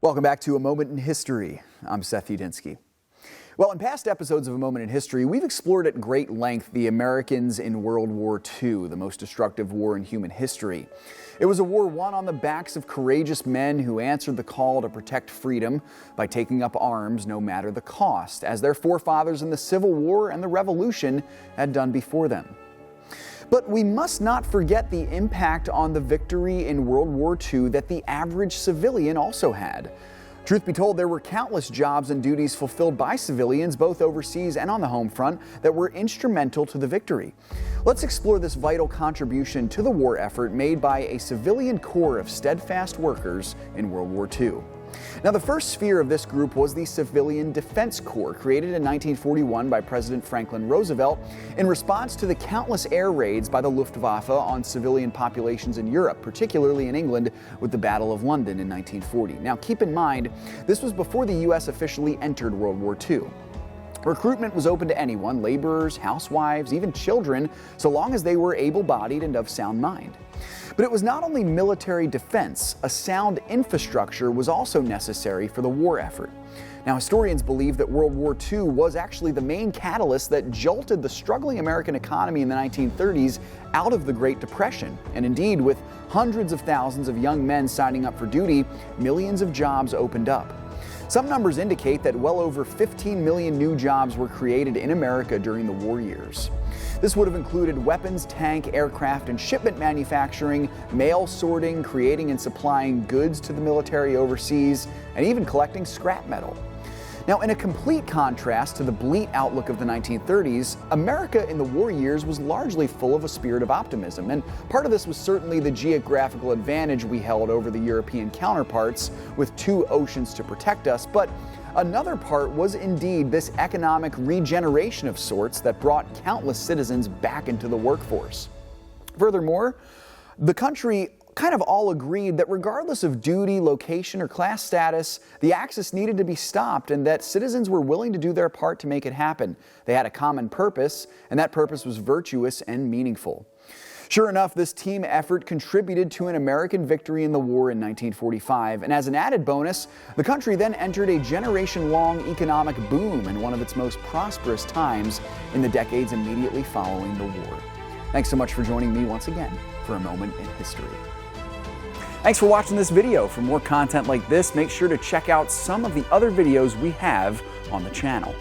Welcome back to A Moment in History. I'm 𝙎𝙐𝘽𝙎𝘾. Well, in past episodes of A Moment in History, we've explored at great length the Americans in World War II, the most destructive war in human history. It was a war won on the backs of courageous men who answered the call to protect freedom by taking up arms no matter the cost, as their forefathers in the Civil War and the Revolution had done before them. But we must not forget the impact on the victory in World War II that the average civilian also had. Truth be told, there were countless jobs and duties fulfilled by civilians, both overseas and on the home front, that were instrumental to the victory. Let's explore this vital contribution to the war effort made by a civilian corps of steadfast workers in World War II. Now, the first sphere of this group was the Civilian Defense Corps, created in 1941 by President Franklin Roosevelt in response to the countless air raids by the Luftwaffe on civilian populations in Europe, particularly in England with the Battle of London in 1940. Now, keep in mind, this was before the U.S. officially entered World War II. Recruitment was open to anyone, laborers, housewives, even children, so long as they were able-bodied and of sound mind. But it was not only military defense, a sound infrastructure was also necessary for the war effort. Now, historians believe that World War II was actually the main catalyst that jolted the struggling American economy in the 1930s out of the Great Depression. And indeed, with hundreds of thousands of young men signing up for duty, millions of jobs opened up. Some numbers indicate that well over 15 million new jobs were created in America during the war years. This would have included weapons, tank, aircraft, and shipment manufacturing, mail sorting, creating and supplying goods to the military overseas, and even collecting scrap metal. Now, in a complete contrast to the bleak outlook of the 1930s, America in the war years was largely full of a spirit of optimism, and part of this was certainly the geographical advantage we held over the European counterparts with two oceans to protect us, but another part was indeed this economic regeneration of sorts that brought countless citizens back into the workforce. Furthermore, the country kind of all agreed that regardless of duty, location, or class status, the Axis needed to be stopped and that citizens were willing to do their part to make it happen. They had a common purpose, and that purpose was virtuous and meaningful. Sure enough, this team effort contributed to an American victory in the war in 1945, and as an added bonus, the country then entered a generation-long economic boom in one of its most prosperous times in the decades immediately following the war. Thanks so much for joining me once again for A Moment in History. Thanks for watching this video. For more content like this, make sure to check out some of the other videos we have on the channel.